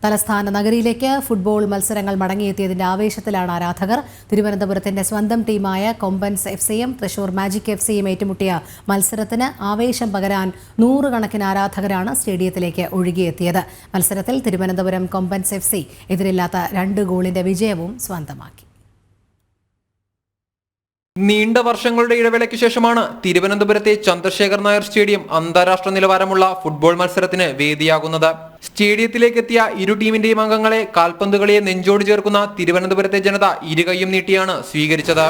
തലസ്ഥാന നഗരിയിലേക്ക് ഫുട്ബോൾ മത്സരങ്ങൾ മടങ്ങിയെത്തിയതിന്റെ ആവേശത്തിലാണ് ആരാധകർ. തിരുവനന്തപുരത്തിന്റെ സ്വന്തം ടീമായ കൊമ്പൻസ് എഫ്സിയും തൃശൂർ മാജിക് എഫ്സിയും ഏറ്റുമുട്ടിയ മത്സരത്തിന് ആവേശം പകരാൻ നൂറുകണക്കിന് ആരാധകരാണ് സ്റ്റേഡിയത്തിലേക്ക് ഒഴുകിയെത്തിയത്. മത്സരത്തിൽ തിരുവനന്തപുരം കൊമ്പൻസ് എഫ്സി എതിരില്ലാത്ത 2 ഗോളിന്റെ വിജയവും സ്വന്തമാക്കി. നീണ്ട വർഷങ്ങളുടെ ഇടവേളയ്ക്ക് ശേഷമാണ് തിരുവനന്തപുരത്തെ ചന്ദ്രശേഖർ നായർ സ്റ്റേഡിയം അന്താരാഷ്ട്ര നിലവാരമുള്ള ഫുട്ബോൾ മത്സരത്തിന് വേദിയാകുന്നത്. സ്റ്റേഡിയത്തിലേക്ക് എത്തിയ ഇരു ടീമിന്റെയും അംഗങ്ങളെ കാൽപന്ത് കളിയെ നെഞ്ചോട് ചേർക്കുന്ന തിരുവനന്തപുരത്തെ ജനത ഇരുകൈയും നീട്ടിയാണ് സ്വീകരിച്ചത്.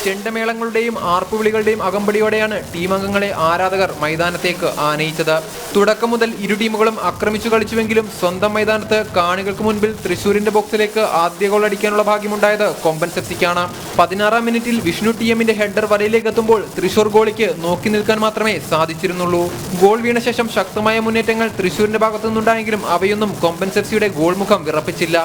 ചെണ്ടമേളങ്ങളുടെയും ആർപ്പുവിളികളുടെയും അകമ്പടിയോടെയാണ് ടീം അംഗങ്ങളെ ആരാധകർ മൈതാനത്തേക്ക് ആനയിച്ചത്. തുടക്കം മുതൽ ഇരു ടീമുകളും ആക്രമിച്ചു കളിച്ചുവെങ്കിലും സ്വന്തം മൈതാനത്ത് കാണികൾക്ക് മുൻപിൽ തൃശൂരിന്റെ ബോക്സിലേക്ക് ആദ്യ ഗോൾ അടിക്കാനുള്ള ഭാഗ്യമുണ്ടായത് കൊമ്പൻസ് എഫ്സിക്കാണ്. 16-ാം മിനിറ്റിൽ വിഷ്ണു ടിഎമ്മിന്റെ ഹെഡർ വരയിലേക്ക് എത്തുമ്പോൾ തൃശൂർ ഗോളിക്ക് നോക്കി നിൽക്കാൻ മാത്രമേ സാധിച്ചിരുന്നുള്ളൂ. ഗോൾ വീണ ശേഷം ശക്തമായ മുന്നേറ്റങ്ങൾ തൃശൂരിന്റെ ഭാഗത്തു നിന്നുണ്ടായെങ്കിലും അവയൊന്നും കൊമ്പൻസ് എഫ്സിയുടെ ഗോൾ മുഖം വിറപ്പിച്ചില്ല.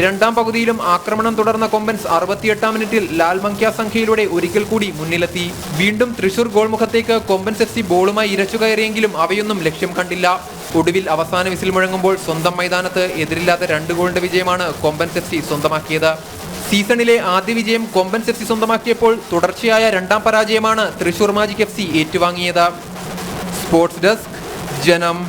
രണ്ടാം പകുതിയിലും ആക്രമണം തുടർന്ന കൊമ്പൻസ് 68-ാം മിനിറ്റിൽ ലാൽമങ്ക്യ സംഖ്യയിലൂടെ ഒരിക്കൽ കൂടി മുന്നിലെത്തി. വീണ്ടും തൃശൂർ ഗോൾ മുഖത്തേക്ക് കൊമ്പൻസ് എഫ്സി ബോളുമായി ഇരച്ചു കയറിയെങ്കിലും അവയൊന്നും ലക്ഷ്യം കണ്ടില്ല. ഒടുവിൽ അവസാന വിസിൽ മുഴങ്ങുമ്പോൾ സ്വന്തം മൈതാനത്ത് എതിരില്ലാത്ത 2 ഗോളിന്റെ വിജയമാണ് കൊമ്പൻസ് എഫ്സി സ്വന്തമാക്കിയത്. സീസണിലെ ആദ്യ വിജയം കൊമ്പൻസ് എഫ്സി സ്വന്തമാക്കിയപ്പോൾ തുടർച്ചയായ 2ാം പരാജയമാണ് തൃശൂർ മാജിക് എഫ്സി ഏറ്റുവാങ്ങിയത്. സ്പോർട്സ് ഡെസ്ക്, ജനം.